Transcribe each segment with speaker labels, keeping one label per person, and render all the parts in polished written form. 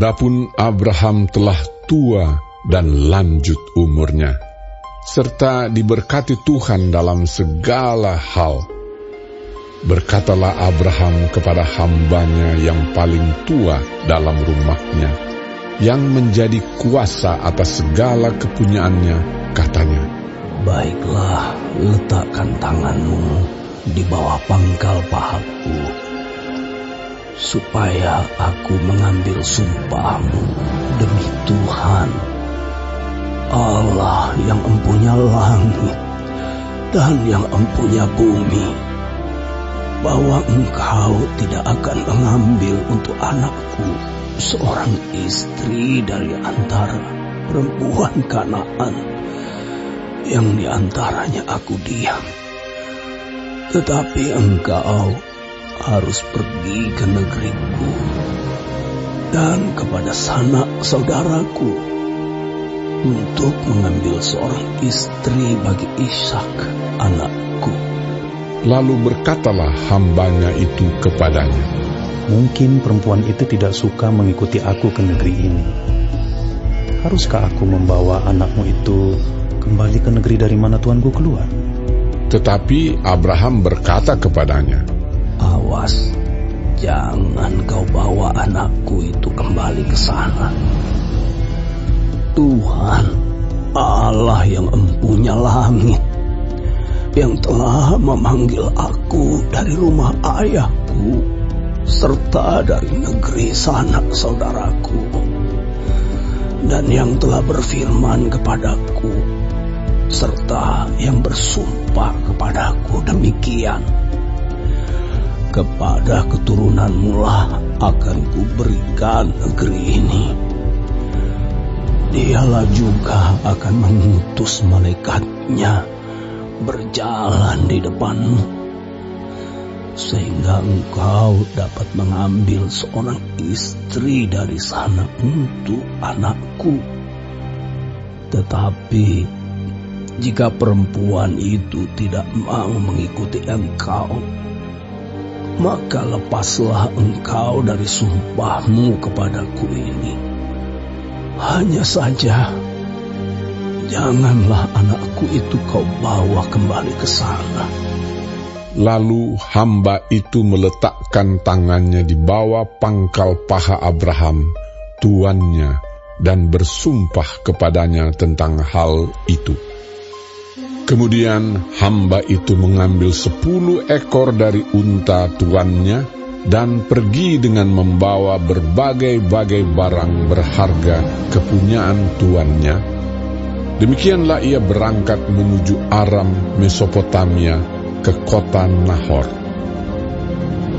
Speaker 1: Adapun Abraham telah tua dan lanjut umurnya, serta diberkati Tuhan dalam segala hal. Berkatalah Abraham kepada hambanya yang paling tua dalam rumahnya, yang menjadi kuasa atas segala kepunyaannya, katanya,
Speaker 2: "Baiklah, letakkan tanganmu di bawah pangkal pahaku, supaya aku mengambil sumpahmu demi Tuhan, Allah yang empunya langit dan yang empunya bumi, bahwa engkau tidak akan mengambil untuk anakku seorang istri dari antara perempuan Kanaan yang di antaranya aku diam. Tetapi engkau harus pergi ke negeriku dan kepada sanak saudaraku untuk mengambil seorang istri bagi Ishak anakku."
Speaker 1: Lalu berkatalah hambanya itu kepadanya,
Speaker 3: "Mungkin perempuan itu tidak suka mengikuti aku ke negeri ini. Haruskah aku membawa anakmu itu kembali ke negeri dari mana tuanku keluar?"
Speaker 1: Tetapi Abraham berkata kepadanya,
Speaker 2: "Awas, jangan kau bawa anakku itu kembali ke sana. Tuhan, Allah yang empunya langit, yang telah memanggil aku dari rumah ayahku serta dari negeri sanak saudaraku, dan yang telah berfirman kepadaku serta yang bersumpah kepadaku demikian, kepada keturunanmu lah akan kuberikan negeri ini. Dialah juga akan mengutus malaikatnya berjalan di depanmu, sehingga engkau dapat mengambil seorang istri dari sana untuk anakku. Tetapi jika perempuan itu tidak mau mengikuti engkau, maka lepaslah engkau dari sumpahmu kepadaku ini. Hanya saja janganlah anakku itu kau bawa kembali ke sana."
Speaker 1: Lalu hamba itu meletakkan tangannya di bawah pangkal paha Abraham, tuannya, dan bersumpah kepadanya tentang hal itu. Kemudian hamba itu mengambil 10 ekor dari unta tuannya dan pergi dengan membawa berbagai-bagai barang berharga kepunyaan tuannya. Demikianlah ia berangkat menuju Aram, Mesopotamia, ke kota Nahor.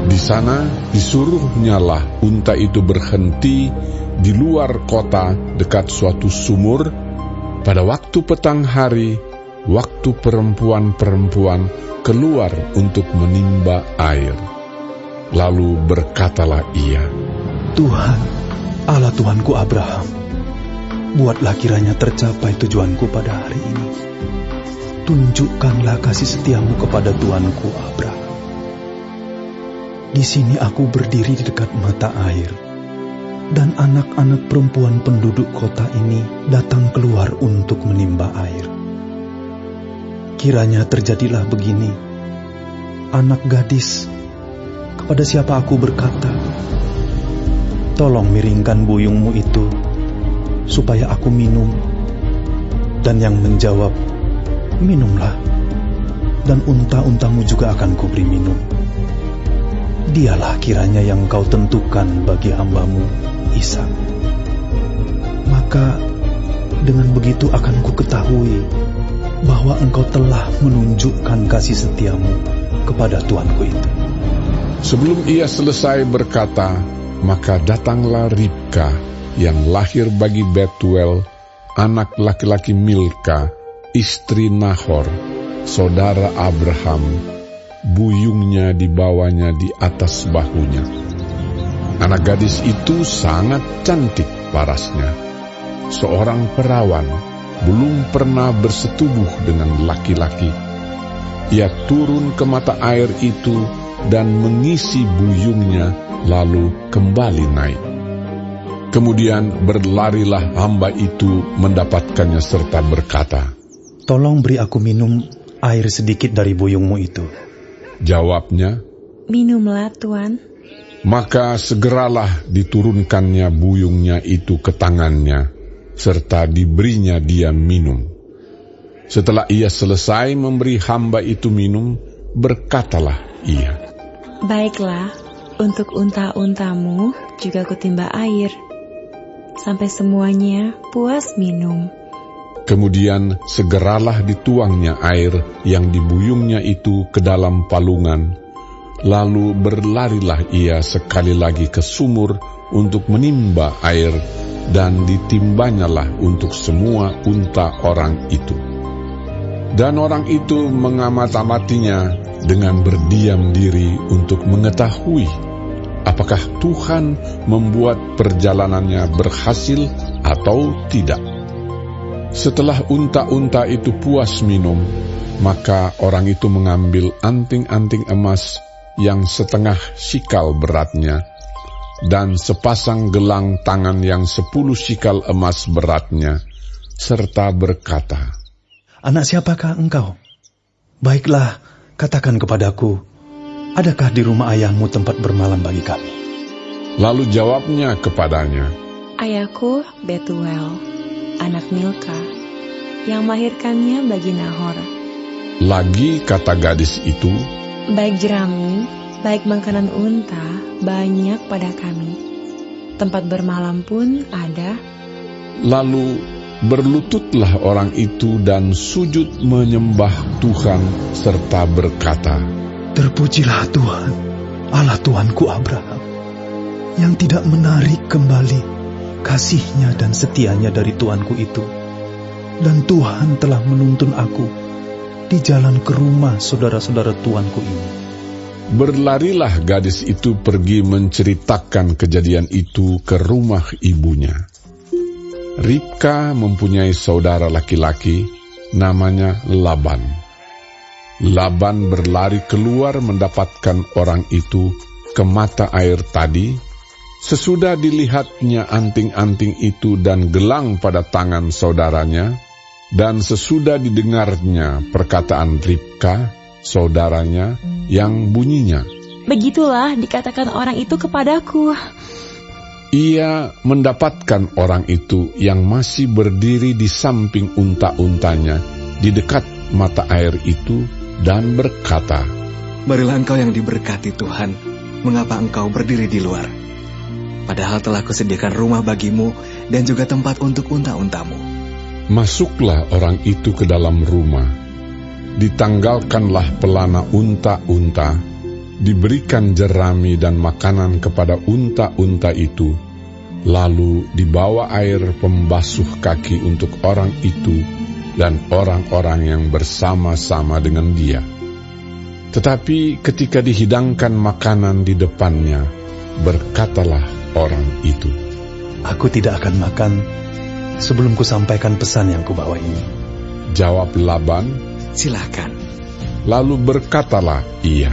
Speaker 1: Di sana disuruhnyalah unta itu berhenti di luar kota dekat suatu sumur pada waktu petang hari, waktu perempuan-perempuan keluar untuk menimba air. Lalu berkatalah ia,
Speaker 3: "Tuhan, Allah Tuhanku Abraham, buatlah kiranya tercapai tujuanku pada hari ini. Tunjukkanlah kasih setiamu kepada Tuanku Abraham. Di sini aku berdiri di dekat mata air, dan anak-anak perempuan penduduk kota ini datang keluar untuk menimba air. Kiranya terjadilah begini, anak gadis, kepada siapa aku berkata, 'Tolong miringkan buyungmu itu, supaya aku minum,' dan yang menjawab, 'Minumlah, dan unta-untamu juga akan kuberi minum.' Dialah kiranya yang kau tentukan bagi hambamu Ishak. Maka dengan begitu akan ku ketahui bahwa engkau telah menunjukkan kasih setiamu kepada tuanku itu."
Speaker 1: Sebelum ia selesai berkata, maka datanglah Ribka yang lahir bagi Betuel, anak laki-laki Milka, istri Nahor, saudara Abraham. Buyungnya dibawanya di atas bahunya. Anak gadis itu sangat cantik parasnya, seorang perawan, belum pernah bersetubuh dengan laki-laki. Ia turun ke mata air itu dan mengisi buyungnya, lalu kembali naik. Kemudian berlarilah hamba itu mendapatkannya serta berkata,
Speaker 3: "Tolong beri aku minum air sedikit dari buyungmu itu."
Speaker 1: Jawabnya,
Speaker 4: "Minumlah, Tuan."
Speaker 1: maka segeralah diturunkannya buyungnya itu ke tangannya, serta diberinya dia minum. Setelah ia selesai memberi hamba itu minum, berkatalah ia,
Speaker 4: "Baiklah, untuk unta-untamu juga kutimba air, sampai semuanya puas minum."
Speaker 1: Kemudian segeralah dituangnya air yang dibuyungnya itu ke dalam palungan, lalu berlarilah ia sekali lagi ke sumur untuk menimba air, dan ditimbanyalah untuk semua unta orang itu. Dan orang itu mengamat-amatinya dengan berdiam diri untuk mengetahui apakah Tuhan membuat perjalanannya berhasil atau tidak. Setelah unta-unta itu puas minum, maka orang itu mengambil anting-anting emas yang setengah sikal beratnya, dan sepasang gelang tangan yang 10 sikal emas beratnya, serta berkata,
Speaker 3: "Anak siapakah engkau? Baiklah, katakan kepadaku, adakah di rumah ayahmu tempat bermalam bagi kami?"
Speaker 1: Lalu jawabnya kepadanya,
Speaker 4: "Ayahku Betuel, anak Milka, yang melahirkannya bagi Nahor."
Speaker 1: Lagi kata gadis itu,
Speaker 4: "Baik jerami, baik makanan unta, banyak pada kami. Tempat bermalam pun ada."
Speaker 1: Lalu berlututlah orang itu dan sujud menyembah Tuhan serta berkata,
Speaker 3: "Terpujilah Tuhan, Allah Tuanku Abraham, yang tidak menarik kembali kasih-Nya dan setia-Nya dari Tuanku itu. Dan Tuhan telah menuntun aku di jalan ke rumah saudara-saudara Tuanku ini."
Speaker 1: Berlarilah gadis itu pergi menceritakan kejadian itu ke rumah ibunya. Ribka mempunyai saudara laki-laki, namanya Laban. Laban berlari keluar mendapatkan orang itu ke mata air tadi. Sesudah dilihatnya anting-anting itu dan gelang pada tangan saudaranya, dan sesudah didengarnya perkataan Ribka, saudaranya, yang bunyinya,
Speaker 4: "Begitulah dikatakan orang itu kepadaku."
Speaker 1: ia mendapatkan orang itu yang masih berdiri di samping unta-untanya di dekat mata air itu, dan berkata,
Speaker 5: "Marilah engkau yang diberkati Tuhan, mengapa engkau berdiri di luar? Padahal telah kusediakan rumah bagimu dan juga tempat untuk unta-untamu."
Speaker 1: Masuklah orang itu ke dalam rumah, ditanggalkanlah pelana unta-unta, diberikan jerami dan makanan kepada unta-unta itu, lalu dibawa air pembasuh kaki untuk orang itu dan orang-orang yang bersama-sama dengan dia. Tetapi ketika dihidangkan makanan di depannya, berkatalah orang itu,
Speaker 3: "Aku tidak akan makan sebelum kusampaikan pesan yang kubawa ini."
Speaker 1: Jawab Laban,
Speaker 5: "Silakan."
Speaker 1: lalu berkatalah ia,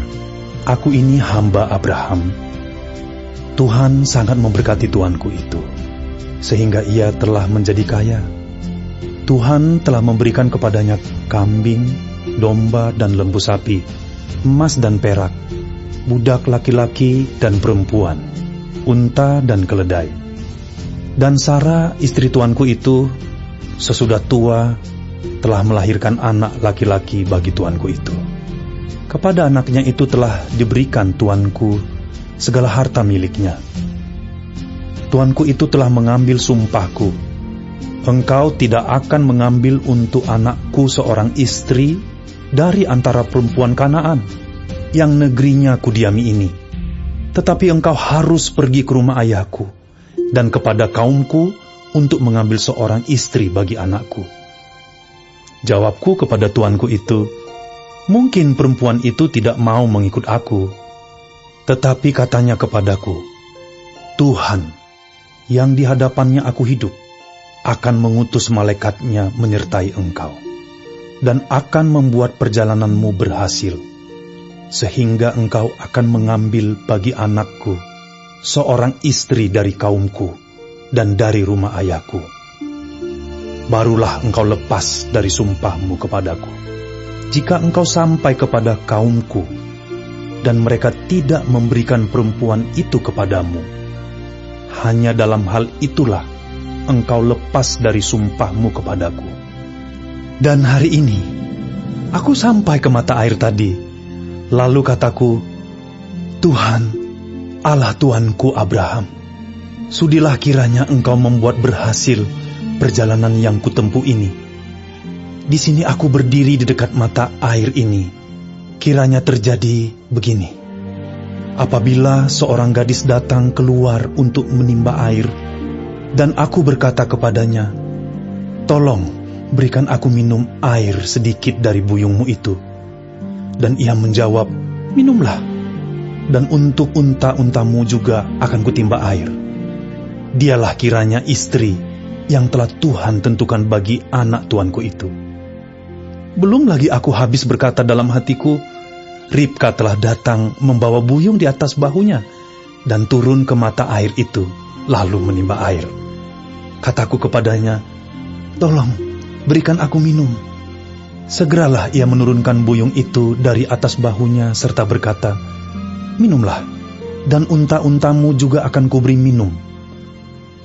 Speaker 3: "Aku ini hamba Abraham. Tuhan sangat memberkati tuanku itu, sehingga ia telah menjadi kaya. Tuhan telah memberikan kepadanya kambing, domba, dan lembu sapi, emas dan perak, budak laki-laki dan perempuan, unta dan keledai. Dan Sara, istri tuanku itu, sesudah tua, telah melahirkan anak laki-laki bagi tuanku itu. Kepada anaknya itu telah diberikan tuanku segala harta miliknya. Tuanku itu telah mengambil sumpahku, engkau tidak akan mengambil untuk anakku seorang istri dari antara perempuan Kanaan, yang negerinya kudiami ini. Tetapi engkau harus pergi ke rumah ayahku dan kepada kaumku untuk mengambil seorang istri bagi anakku." Jawabku kepada tuanku itu, "Mungkin perempuan itu tidak mau mengikut aku." Tetapi katanya kepadaku, "Tuhan, yang di hadapannya aku hidup, akan mengutus malaikatnya menyertai engkau, dan akan membuat perjalananmu berhasil, sehingga engkau akan mengambil bagi anakku seorang istri dari kaumku, dan dari rumah ayahku. Barulah engkau lepas dari sumpahmu kepadaku. Jika engkau sampai kepada kaumku, dan mereka tidak memberikan perempuan itu kepadamu, hanya dalam hal itulah engkau lepas dari sumpahmu kepadaku. Dan hari ini, aku sampai ke mata air tadi, lalu kataku, Tuhan, Allah Tuanku Abraham, sudilah kiranya engkau membuat berhasil perjalanan yang kutempuh ini. Di sini aku berdiri di dekat mata air ini. Kiranya terjadi begini. Apabila seorang gadis datang keluar untuk menimba air, dan aku berkata kepadanya, tolong berikan aku minum air sedikit dari buyungmu itu. Dan ia menjawab, minumlah, dan untuk unta-untamu juga akan kutimba air. Dialah kiranya istri yang telah Tuhan tentukan bagi anak tuanku itu. Belum lagi aku habis berkata dalam hatiku, Ribka telah datang membawa buyung di atas bahunya dan turun ke mata air itu, lalu menimba air. Kataku kepadanya, tolong berikan aku minum. Segeralah ia menurunkan buyung itu dari atas bahunya serta berkata, minumlah, dan unta-untamu juga akan kuberi minum.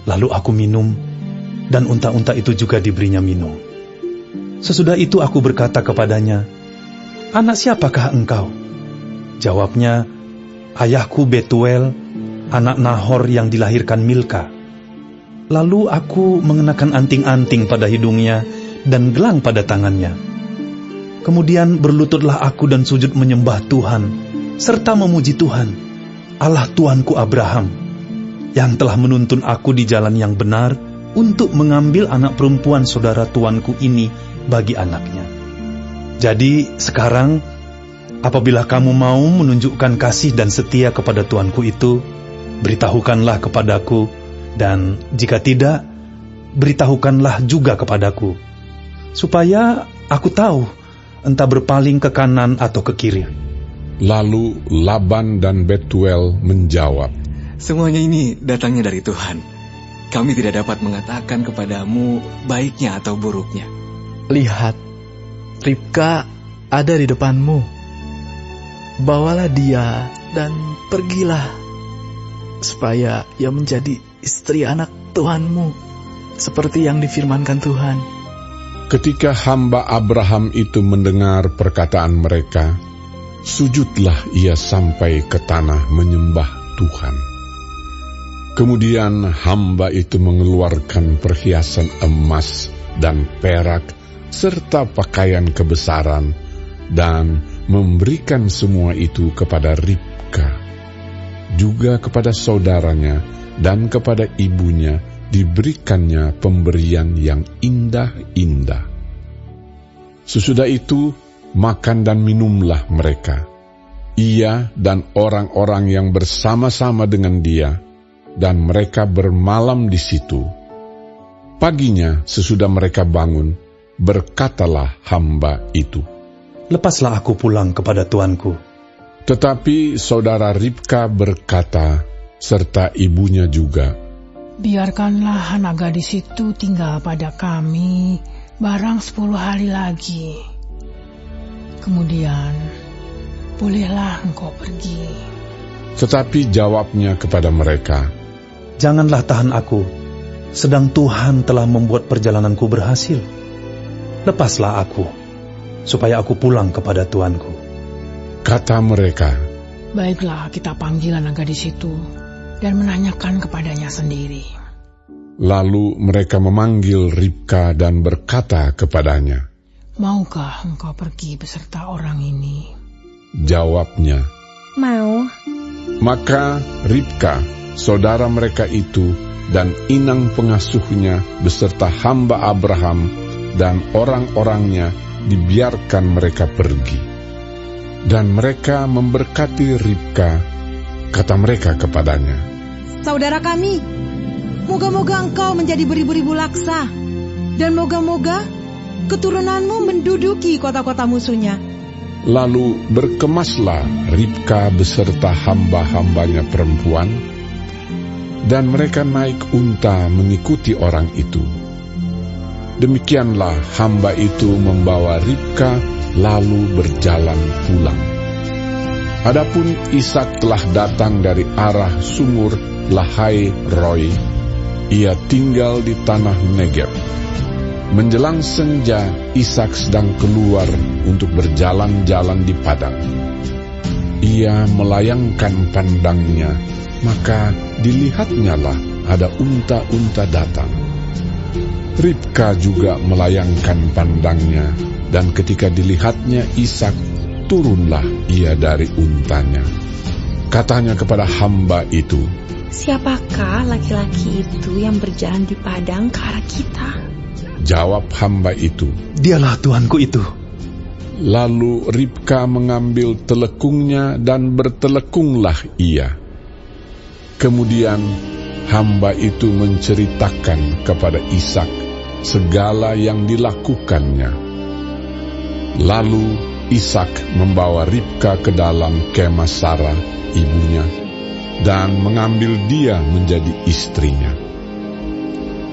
Speaker 3: Lalu aku minum, dan unta-unta itu juga diberinya minum. Sesudah itu aku berkata kepadanya, anak siapakah engkau? Jawabnya, ayahku Betuel, anak Nahor yang dilahirkan Milka. Lalu aku mengenakan anting-anting pada hidungnya dan gelang pada tangannya. Kemudian berlututlah aku dan sujud menyembah Tuhan, serta memuji Tuhan, Allah Tuanku Abraham, yang telah menuntun aku di jalan yang benar untuk mengambil anak perempuan saudara tuanku ini bagi anaknya. Jadi sekarang, apabila kamu mau menunjukkan kasih dan setia kepada tuanku itu, beritahukanlah kepadaku, dan jika tidak, beritahukanlah juga kepadaku, supaya aku tahu entah berpaling ke kanan atau ke kiri.
Speaker 1: Lalu Laban dan Betuel menjawab,
Speaker 5: semuanya ini datangnya dari Tuhan. Kami tidak dapat mengatakan kepadamu baiknya atau buruknya.
Speaker 6: Lihat, Ribka ada di depanmu. Bawalah dia dan pergilah, supaya ia menjadi istri anak Tuhanmu, seperti yang difirmankan Tuhan.
Speaker 1: ketika hamba Abraham itu mendengar perkataan mereka, sujudlah ia sampai ke tanah menyembah Tuhan. Kemudian hamba itu mengeluarkan perhiasan emas dan perak serta pakaian kebesaran dan memberikan semua itu kepada Ribka. Juga kepada saudaranya dan kepada ibunya diberikannya pemberian yang indah-indah. Sesudah itu makan dan minumlah mereka, ia dan orang-orang yang bersama-sama dengan dia, dan mereka bermalam di situ. Paginya sesudah mereka bangun, berkatalah hamba itu,
Speaker 3: "Lepaslah aku pulang kepada tuanku."
Speaker 1: Tetapi saudara Ribka berkata, serta ibunya juga,
Speaker 7: "Biarkanlah anak gadis itu tinggal pada kami barang 10 hari lagi. Kemudian bolehlah engkau pergi."
Speaker 1: Tetapi jawabnya kepada mereka,
Speaker 3: "Janganlah tahan aku, sedang Tuhan telah membuat perjalananku berhasil. Lepaslah aku, supaya aku pulang kepada tuanku."
Speaker 1: Kata mereka,
Speaker 7: "Baiklah, kita panggil anak gadis itu dan menanyakan kepadanya sendiri."
Speaker 1: Lalu mereka memanggil Ribka dan berkata kepadanya,
Speaker 7: "Maukah engkau pergi beserta orang ini?"
Speaker 1: Jawabnya,
Speaker 4: "Mau."
Speaker 1: Maka Ribka, saudara mereka itu, dan inang pengasuhnya beserta hamba Abraham dan orang-orangnya dibiarkan mereka pergi. Dan mereka memberkati Ribka. Kata mereka kepadanya,
Speaker 8: "Saudara kami, moga-moga engkau menjadi beribu-ribu laksa, dan moga-moga keturunanmu menduduki kota-kota musuhnya."
Speaker 1: Lalu berkemaslah Ribka beserta hamba-hambanya perempuan, dan mereka naik unta mengikuti orang itu. Demikianlah hamba itu membawa Ribka lalu berjalan pulang. Adapun Ishak telah datang dari arah sumur Lahai Roi. Ia tinggal di tanah Negeb. Menjelang senja, Ishak sedang keluar untuk berjalan-jalan di padang. Ia melayangkan pandangnya, maka dilihatnyalah ada unta-unta datang. Ribka juga melayangkan pandangnya, dan ketika dilihatnya Ishak, turunlah ia dari untanya. Katanya kepada hamba itu,
Speaker 4: "Siapakah laki-laki itu yang berjalan di padang ke arah kita?"
Speaker 1: Jawab hamba itu,
Speaker 3: "Dialah tuanku itu."
Speaker 1: Lalu Ribka mengambil telekungnya dan bertelekunglah ia. Kemudian hamba itu menceritakan kepada Ishak segala yang dilakukannya. Lalu Ishak membawa Ribka ke dalam kemah Sarah, ibunya, dan mengambil dia menjadi istrinya.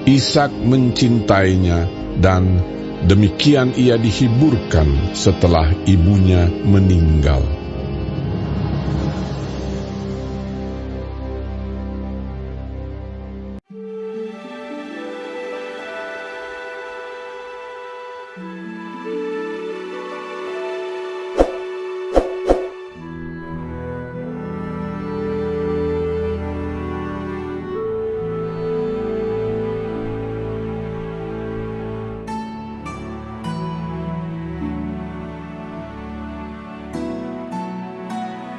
Speaker 1: Ishak mencintainya, dan demikian ia dihiburkan setelah ibunya meninggal.